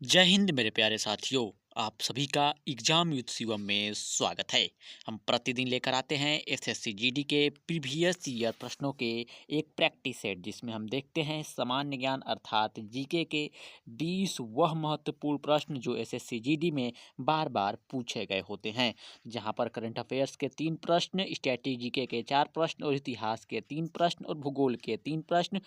जय हिंद मेरे प्यारे साथियों। आप सभी का एग्जाम युद्ध शिवम में स्वागत है। हम प्रतिदिन लेकर आते हैं एसएससी जीडी के प्रीवियस ईयर प्रश्नों के एक प्रैक्टिस सेट, जिसमें हम देखते हैं सामान्य ज्ञान अर्थात जीके के 20 वह महत्वपूर्ण प्रश्न जो एसएससी जीडी में बार बार पूछे गए होते हैं। जहां पर करंट अफेयर्स के 3 प्रश्न, स्टैटिक जीके के 4 प्रश्न और इतिहास के 3 प्रश्न और भूगोल के 3 प्रश्न,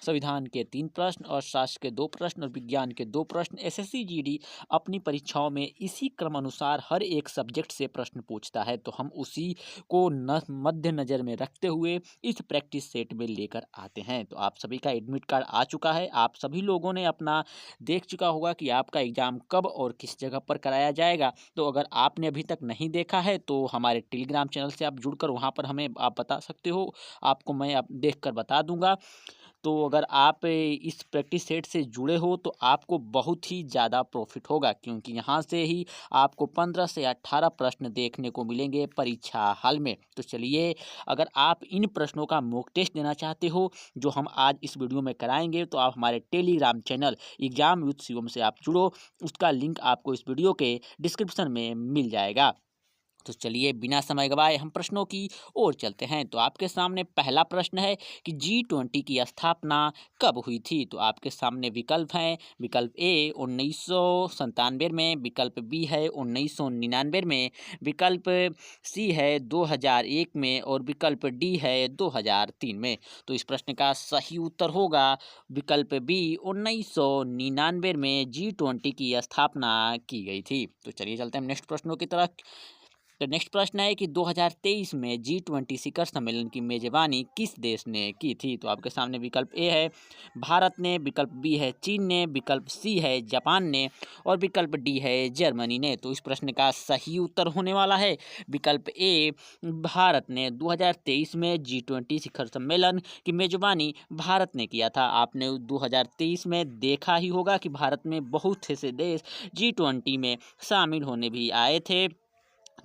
संविधान के 3 प्रश्न और शास्त्र के 2 प्रश्न और विज्ञान के 2 प्रश्न एसएससी जीडी अपनी परीक्षाओं में इसी क्रम अनुसार हर एक सब्जेक्ट से प्रश्न पूछता है। तो हम उसी को मध्य नज़र में रखते हुए इस प्रैक्टिस सेट में लेकर आते हैं। तो आप सभी का एडमिट कार्ड आ चुका है। आप सभी लोगों ने अपना देख चुका होगा कि आपका एग्ज़ाम कब और किस जगह पर कराया जाएगा। तो अगर आपने अभी तक नहीं देखा है तो हमारे टेलीग्राम चैनल से आप जुड़कर वहाँ पर हमें आप बता सकते हो। आपको मैं अब देख कर बता दूंगा। तो अगर आप इस प्रैक्टिस सेट से जुड़े हो तो आपको बहुत ही ज़्यादा प्रॉफिट होगा, क्योंकि यहाँ से ही आपको 15 से 18 प्रश्न देखने को मिलेंगे परीक्षा हॉल में। तो चलिए, अगर आप इन प्रश्नों का मॉक टेस्ट देना चाहते हो जो हम आज इस वीडियो में कराएंगे, तो आप हमारे टेलीग्राम चैनल एग्जाम युद्ध शिवम से आप जुड़ो। उसका लिंक आपको इस वीडियो के डिस्क्रिप्शन में मिल जाएगा। तो चलिए, बिना समय गवाए हम प्रश्नों की ओर चलते हैं। तो आपके सामने पहला प्रश्न है कि G20 की स्थापना कब हुई थी। तो आपके सामने विकल्प हैं। विकल्प ए 1997 में, विकल्प बी है 1999 में, विकल्प सी है 2001 में और विकल्प डी है 2003 में। तो इस प्रश्न का सही उत्तर होगा विकल्प बी 1999 में G20 की स्थापना की गई थी। तो चलिए चलते हैं नेक्स्ट प्रश्नों की तरफ। तो नेक्स्ट प्रश्न है कि 2023 में G20 शिखर सम्मेलन की मेजबानी किस देश ने की थी। तो आपके सामने विकल्प ए है भारत ने, विकल्प बी है चीन ने, विकल्प सी है जापान ने और विकल्प डी है जर्मनी ने। तो इस प्रश्न का सही उत्तर होने वाला है विकल्प ए भारत ने। 2023 में G20 शिखर सम्मेलन की मेजबानी भारत ने किया था। आपने 2023 में देखा ही होगा कि भारत में बहुत से देश G20 में शामिल होने भी आए थे।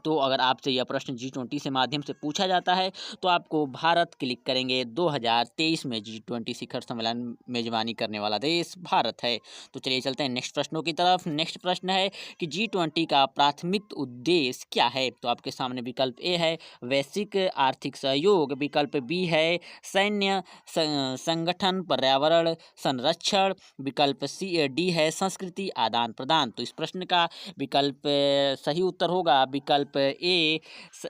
तो अगर आपसे यह प्रश्न G20 से माध्यम से पूछा जाता है तो आपको भारत क्लिक करेंगे। 2023 में G20 शिखर सम्मेलन मेजबानी करने वाला देश भारत है। तो चलिए चलते हैं नेक्स्ट प्रश्नों की तरफ। नेक्स्ट प्रश्न है कि G20 का प्राथमिक उद्देश्य क्या है। तो आपके सामने विकल्प ए है वैश्विक आर्थिक सहयोग, विकल्प बी है सैन्य संगठन, पर्यावरण संरक्षण, विकल्प सी डी है संस्कृति आदान प्रदान। तो इस प्रश्न का विकल्प सही उत्तर होगा विकल्प ए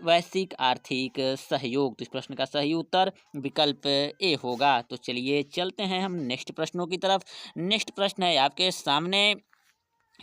वैश्विक आर्थिक सहयोग। तो इस प्रश्न का सही उत्तर विकल्प ए होगा। तो चलिए चलते हैं हम नेक्स्ट प्रश्नों की तरफ। नेक्स्ट प्रश्न है आपके सामने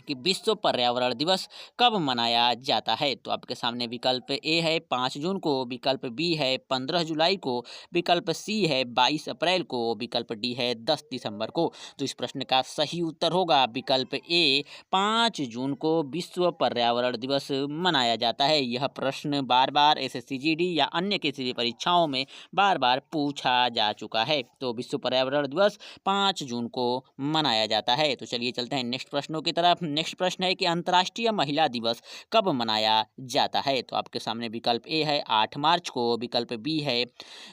कि विश्व पर्यावरण दिवस कब मनाया जाता है। तो आपके सामने विकल्प ए है 5 जून को, विकल्प बी है 15 जुलाई को, विकल्प सी है 22 अप्रैल को, विकल्प डी है 10 दिसंबर को। तो इस प्रश्न का सही उत्तर होगा विकल्प ए 5 जून को विश्व पर्यावरण दिवस मनाया जाता है। यह प्रश्न बार बार एसएससी जीडी या अन्य किसी भी परीक्षाओं में बार बार पूछा जा चुका है। तो विश्व पर्यावरण दिवस 5 जून को मनाया जाता है। तो चलिए चलते हैं नेक्स्ट प्रश्नों की तरफ। नेक्स्ट प्रश्न है कि अंतर्राष्ट्रीय महिला दिवस कब मनाया जाता है। तो आपके सामने विकल्प ए है 8 मार्च को, विकल्प बी है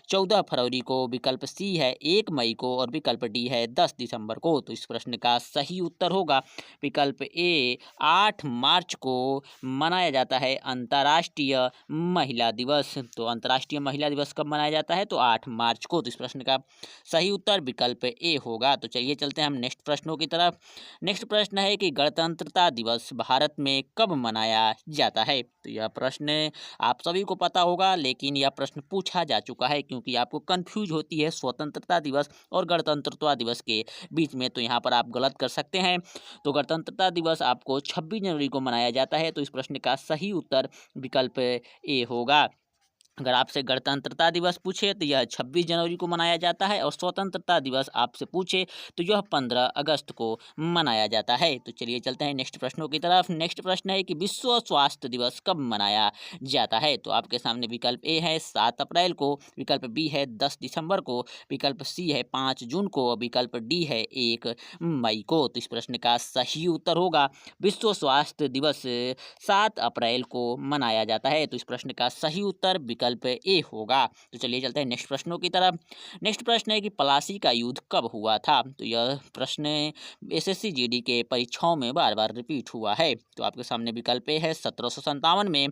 14 फरवरी को, विकल्प सी है 1 मई को और विकल्प डी है 10 दिसंबर को। तो इस प्रश्न का सही उत्तर होगा विकल्प ए 8 मार्च को मनाया जाता है अंतर्राष्ट्रीय महिला दिवस। तो अंतर्राष्ट्रीय महिला दिवस कब मनाया जाता है, तो 8 मार्च को। तो इस प्रश्न का सही उत्तर विकल्प ए होगा। तो चलिए चलते हैं हम नेक्स्ट प्रश्नों की तरफ। नेक्स्ट प्रश्न है कि गणतंत्रता दिवस भारत में कब मनाया जाता है। तो यह प्रश्न आप सभी को पता होगा, लेकिन यह प्रश्न पूछा जा चुका है क्योंकि आपको कंफ्यूज होती है स्वतंत्रता दिवस और गणतंत्रता दिवस के बीच में। तो यहाँ पर आप गलत कर सकते हैं। तो गणतंत्रता दिवस आपको 26 जनवरी को मनाया जाता है। तो इस प्रश्न का सही उत्तर विकल्प ए होगा। अगर आपसे गणतंत्रता दिवस पूछे तो यह 26 जनवरी को मनाया जाता है और स्वतंत्रता दिवस आपसे पूछे तो यह 15 अगस्त को मनाया जाता है। तो चलिए चलते हैं नेक्स्ट प्रश्नों की तरफ। नेक्स्ट प्रश्न है कि विश्व स्वास्थ्य दिवस कब मनाया जाता है। तो आपके सामने विकल्प ए है 7 अप्रैल को, विकल्प बी है 10 दिसंबर को, विकल्प सी है 5 जून को, विकल्प डी है 1 मई को। तो इस प्रश्न का सही उत्तर होगा विश्व स्वास्थ्य दिवस 7 अप्रैल को मनाया जाता है। तो इस प्रश्न का सही उत्तर विकल्प विकल्प ए होगा। तो चलिए चलते हैं नेक्स्ट प्रश्नों की तरफ। नेक्स्ट प्रश्न है कि प्लासी का युद्ध कब हुआ था? तो यह प्रश्न एसएससी जीडी के परीक्षाओं में बार बार रिपीट हुआ है। तो आपके सामने विकल्प ए है 1757 में,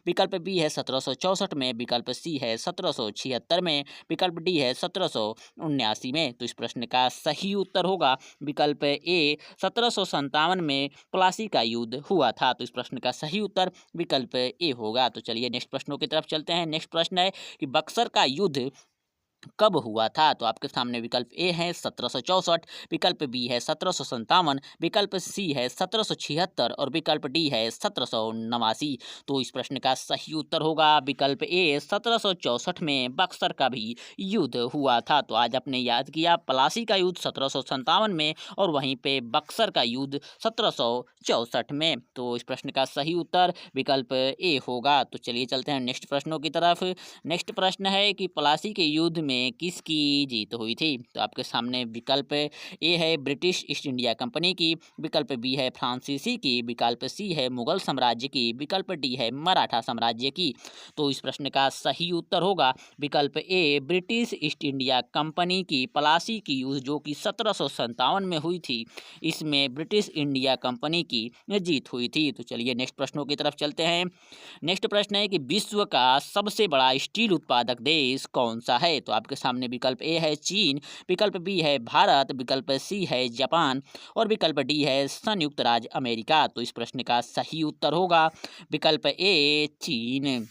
विकल्प बी है 1764 में, विकल्प सी है 1776 में, विकल्प डी है 1779 में। तो इस प्रश्न का सही उत्तर होगा विकल्प ए 1757 में प्लासी का युद्ध हुआ था। तो इस प्रश्न का सही उत्तर विकल्प ए होगा। तो चलिए नेक्स्ट प्रश्नों की तरफ चलते हैं। नेक्स्ट प्रश्न है कि बक्सर का युद्ध कब हुआ था? तो आपके सामने विकल्प ए है 1764, विकल्प बी है 1757, विकल्प सी है 1776 और विकल्प डी है 1789। तो इस प्रश्न का सही उत्तर होगा विकल्प ए 1764 में बक्सर का भी युद्ध हुआ था। तो आज आपने याद किया प्लासी का युद्ध 1757 में और वहीं पे बक्सर का युद्ध 1764 में। तो इस प्रश्न का सही उत्तर विकल्प ए होगा। तो चलिए चलते हैं नेक्स्ट प्रश्नों की तरफ। नेक्स्ट प्रश्न है कि प्लासी के युद्ध में किसकी जीत हुई थी? तो आपके सामने विकल्प ए है ब्रिटिश ईस्ट इंडिया कंपनी की, विकल्प बी है फ्रांसीसी की, विकल्प सी है मुगल साम्राज्य की, विकल्प डी है मराठा साम्राज्य की। तो इस प्रश्न का सही उत्तर होगा विकल्प ए ब्रिटिश ईस्ट इंडिया कंपनी की प्लासी की युद्ध जो कि 1757 में हुई थी, इसमें ब्रिटिश इंडिया कंपनी की जीत हुई थी। तो चलिए नेक्स्ट प्रश्नों की तरफ चलते हैं। नेक्स्ट प्रश्न है कि विश्व का सबसे बड़ा स्टील उत्पादक देश कौन सा है? तो आपके सामने विकल्प ए है चीन, विकल्प बी है भारत, विकल्प सी है जापान और विकल्प डी है संयुक्त राज्य अमेरिका। तो इस प्रश्न का सही उत्तर होगा विकल्प ए चीन।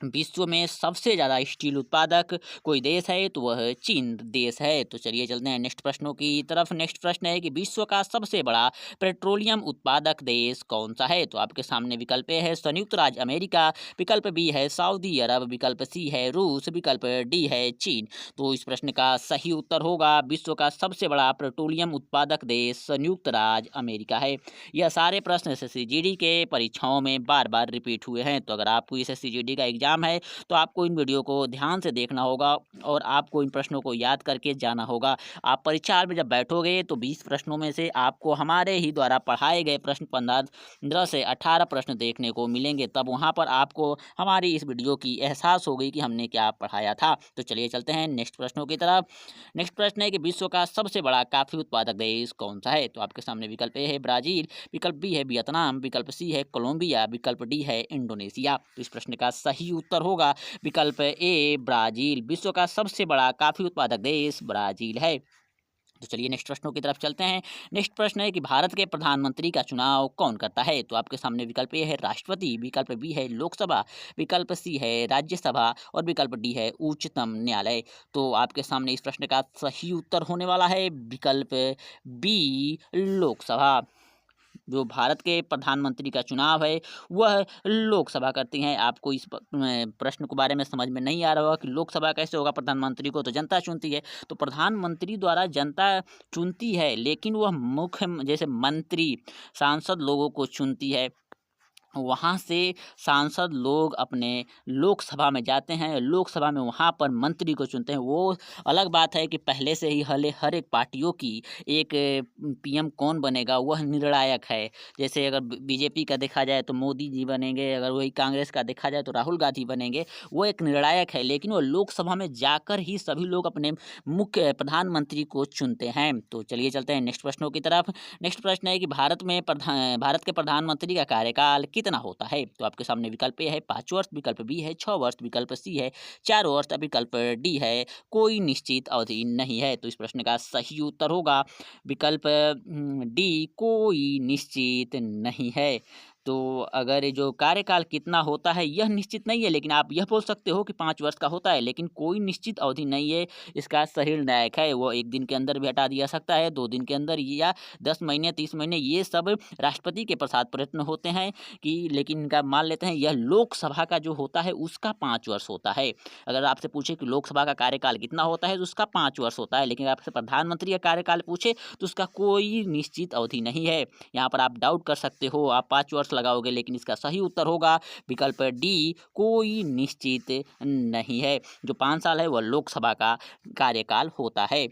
विश्व में सबसे ज़्यादा स्टील उत्पादक कोई देश है तो वह चीन देश है। तो चलिए चलते हैं नेक्स्ट प्रश्नों की तरफ। नेक्स्ट प्रश्न है कि विश्व का सबसे बड़ा पेट्रोलियम उत्पादक देश कौन सा है? तो आपके सामने विकल्प ए है संयुक्त राज्य अमेरिका, विकल्प बी है सऊदी अरब, विकल्प सी है रूस, विकल्प डी है चीन। तो इस प्रश्न का सही उत्तर होगा विश्व का सबसे बड़ा पेट्रोलियम उत्पादक देश संयुक्त राज्य अमेरिका है। यह सारे प्रश्न एसएससी जीडी के परीक्षाओं में बार बार रिपीट हुए हैं। तो अगर आपको एसएससी जीडी का एग्जाम है तो आपको इन वीडियो को ध्यान से देखना होगा और आपको इन प्रश्नों को याद करके जाना होगा। आप परीक्षा में जब बैठोगे तो 20 प्रश्नों में से आपको हमारे ही द्वारा पढ़ाए गए प्रश्न 15 से 18 प्रश्न देखने को मिलेंगे। तब वहाँ पर आपको हमारी इस वीडियो की एहसास होगी कि हमने क्या पढ़ाया था। तो चलिए चलते हैं नेक्स्ट प्रश्नों की तरफ। नेक्स्ट प्रश्न है कि विश्व का सबसे बड़ा कॉफी उत्पादक देश कौन सा है? तो आपके सामने विकल्प ए है ब्राजील, विकल्प बी है वियतनाम, विकल्प सी है कोलंबिया, विकल्प डी है इंडोनेशिया। तो इस प्रश्न का सही उत्तर होगा विकल्प ए ब्राजील। विश्व का सबसे बड़ा कॉफी उत्पादक देश ब्राजील है। तो चलिए नेक्स्ट प्रश्नों की तरफ चलते हैं। नेक्स्ट प्रश्न है कि भारत के प्रधानमंत्री का चुनाव कौन करता है? तो आपके सामने विकल्प ए है राष्ट्रपति, विकल्प बी है लोकसभा, विकल्प सी है राज्यसभा और विकल्प डी है उच्चतम न्यायालय। तो आपके सामने इस प्रश्न का सही उत्तर होने वाला है विकल्प बी लोकसभा। जो भारत के प्रधानमंत्री का चुनाव है वह लोकसभा करती हैं। आपको इस प्रश्न के बारे में समझ में नहीं आ रहा होगा कि लोकसभा कैसे होगा, प्रधानमंत्री को तो जनता चुनती है। तो प्रधानमंत्री द्वारा जनता चुनती है लेकिन वह मुख्य जैसे मंत्री सांसद लोगों को चुनती है। वहाँ से सांसद लोग अपने लोकसभा में जाते हैं, लोकसभा में वहाँ पर मंत्री को चुनते हैं। वो अलग बात है कि पहले से ही हर एक पार्टियों की एक पीएम कौन बनेगा वह निर्णायक है। जैसे अगर बीजेपी का देखा जाए तो मोदी जी बनेंगे, अगर वही कांग्रेस का देखा जाए तो राहुल गांधी बनेंगे। वो एक निर्णायक है लेकिन वो लोकसभा में जाकर ही सभी लोग अपने मुख्य प्रधानमंत्री को चुनते हैं। तो चलिए चलते हैं नेक्स्ट प्रश्नों की तरफ। नेक्स्ट प्रश्न है कि भारत के प्रधानमंत्री का कार्यकाल कितना होता है? तो आपके सामने विकल्प ए है 5 वर्ष, विकल्प बी है 6 वर्ष, विकल्प सी है 4 वर्ष, विकल्प डी है कोई निश्चित अवधि नहीं है। तो इस प्रश्न का सही उत्तर होगा विकल्प डी कोई निश्चित नहीं है। तो अगर ये जो कार्यकाल कितना होता है यह निश्चित नहीं है, लेकिन आप यह बोल सकते हो कि 5 वर्ष का होता है, लेकिन कोई निश्चित अवधि नहीं है। इसका सही निर्णायक है वो 1 दिन के अंदर भी हटा दिया सकता है, 2 दिन के अंदर या 10 महीने 30 महीने, ये सब राष्ट्रपति के प्रसाद प्रयत्न होते हैं कि लेकिन इनका मान लेते हैं यह लोकसभा का जो होता है उसका 5 वर्ष होता है। अगर आपसे पूछे कि लोकसभा का कार्यकाल कितना होता है तो उसका 5 वर्ष होता है, लेकिन आपसे प्रधानमंत्री का कार्यकाल पूछे तो उसका कोई निश्चित अवधि नहीं है। यहाँ पर आप डाउट कर सकते हो, आप 5 वर्ष लगाओगे, लेकिन इसका सही उत्तर होगा विकल्प डी कोई निश्चित नहीं है। जो 5 साल है वह लोकसभा का कार्यकाल होता है।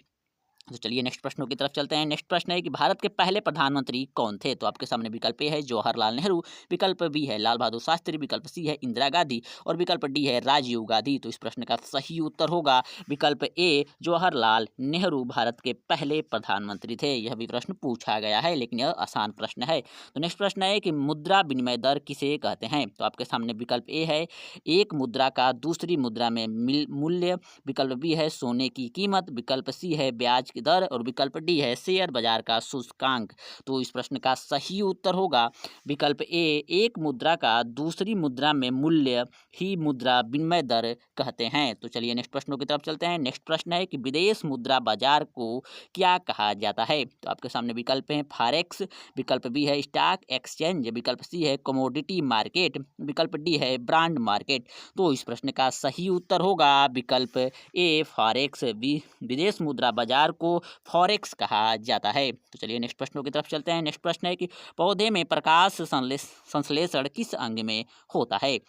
तो चलिए नेक्स्ट प्रश्नों की तरफ चलते हैं। नेक्स्ट प्रश्न है कि भारत के पहले प्रधानमंत्री कौन थे? तो आपके सामने विकल्प ए है जवाहरलाल नेहरू, विकल्प बी है लाल बहादुर शास्त्री, विकल्प सी है इंदिरा गांधी और विकल्प डी है राजीव गांधी। तो इस प्रश्न का सही उत्तर होगा विकल्प ए जवाहरलाल नेहरू भारत के पहले प्रधानमंत्री थे। यह भी प्रश्न पूछा गया है, लेकिन यह आसान प्रश्न है। तो नेक्स्ट प्रश्न है कि मुद्रा विनिमय दर किसे कहते हैं? तो आपके सामने विकल्प ए है एक मुद्रा का दूसरी मुद्रा में मूल्य, विकल्प बी है सोने की कीमत, विकल्प सी है ब्याज की दर और विकल्प डी है शेयर बाजार का सूचकांक। तो इस प्रश्न का सही उत्तर होगा विकल्प ए एक मुद्रा का दूसरी मुद्रा में मूल्य ही मुद्रा विनिमय दर कहते हैं। तो चलिए नेक्स्ट प्रश्नों की तरफ चलते हैं। नेक्स्ट प्रश्न है कि विदेश मुद्रा बाजार को क्या कहा जाता है? तो आपके सामने विकल्प हैं फॉरेक्स, विकल्प बी है स्टॉक एक्सचेंज, विकल्प सी है कमोडिटी मार्केट, विकल्प डी है ब्रांड मार्केट। तो इस प्रश्न का सही उत्तर होगा विकल्प ए फॉरेक्स। विदेश मुद्रा बाजार को फॉरेक्स कहा जाता है। तो चलिए नेक्स्ट प्रश्नों की तरफ चलते हैं। नेक्स्ट प्रश्न है कि पौधे में प्रकाश संश्लेषण किस अंग में होता है?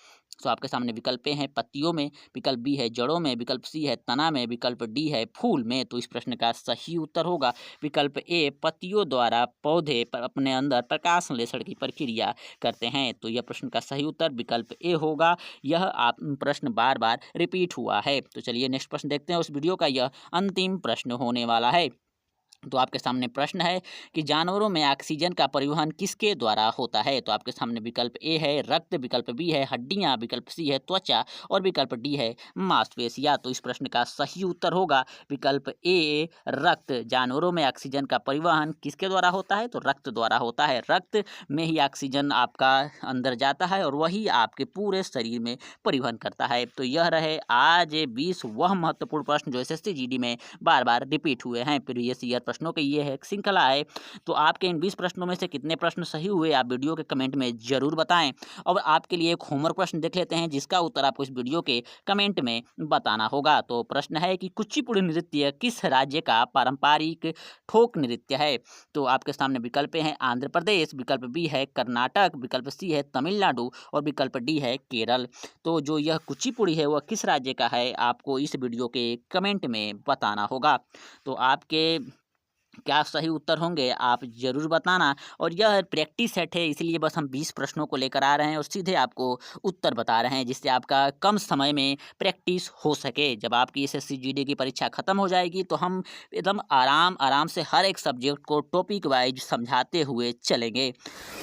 तो आपके सामने विकल्प हैं पत्तियों में, विकल्प बी है जड़ों में, विकल्प सी है तना में, विकल्प डी है फूल में। तो इस प्रश्न का सही उत्तर होगा विकल्प ए पत्तियों द्वारा पौधे पर अपने अंदर प्रकाश संश्लेषण की प्रक्रिया करते हैं। तो यह प्रश्न का सही उत्तर विकल्प ए होगा। यह आप प्रश्न बार बार रिपीट हुआ है। तो चलिए नेक्स्ट प्रश्न देखते हैं। उस वीडियो का यह अंतिम प्रश्न होने वाला है। तो आपके सामने प्रश्न है कि जानवरों में ऑक्सीजन का परिवहन किसके द्वारा होता है? तो आपके सामने विकल्प ए है रक्त, विकल्प बी है हड्डियां, विकल्प सी है त्वचा और विकल्प डी है मांसपेशियां। तो इस प्रश्न का सही उत्तर होगा विकल्प ए रक्त। जानवरों में ऑक्सीजन का परिवहन किसके द्वारा होता है? तो रक्त द्वारा होता है। रक्त में ही ऑक्सीजन आपका अंदर जाता है और वही आपके पूरे शरीर में परिवहन करता है। तो यह रहे आज 20 वह महत्वपूर्ण प्रश्न जो एसएससी जीडी में बार बार रिपीट हुए हैं। प्रीवियस ईयर प्रश्नों की ये है एक श्रृंखला है। तो आपके इन 20 प्रश्नों में से कितने प्रश्न सही हुए आप वीडियो के कमेंट में जरूर बताएं। और आपके लिए एक होमवर्क प्रश्न देख लेते हैं जिसका उत्तर आपको इस वीडियो के कमेंट में बताना होगा। तो प्रश्न है कि कुचिपुड़ी नृत्य किस राज्य का पारंपरिक फोक नृत्य है? तो आपके सामने विकल्प हैं आंध्र प्रदेश, विकल्प बी है कर्नाटक, विकल्प सी है तमिलनाडु और विकल्प डी है केरल। तो जो यह कुचिपुड़ी है वह किस राज्य का है आपको इस वीडियो के कमेंट में बताना होगा। तो आपके क्या सही उत्तर होंगे आप ज़रूर बताना। और यह प्रैक्टिस सेट है, इसलिए बस हम 20 प्रश्नों को लेकर आ रहे हैं और सीधे आपको उत्तर बता रहे हैं जिससे आपका कम समय में प्रैक्टिस हो सके। जब आपकी एसएससी जीडी की परीक्षा ख़त्म हो जाएगी तो हम एकदम आराम से हर एक सब्जेक्ट को टॉपिक वाइज समझाते हुए चलेंगे।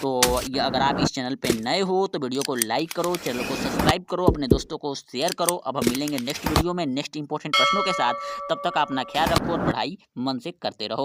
तो ये अगर आप इस चैनल पर नए हो तो वीडियो को लाइक करो, चैनल को सब्सक्राइब करो, अपने दोस्तों को शेयर करो। अब हम मिलेंगे नेक्स्ट वीडियो में नेक्स्ट इंपॉर्टेंट प्रश्नों के साथ। तब तक अपना ख्याल रखो और पढ़ाई मन से करते रहो।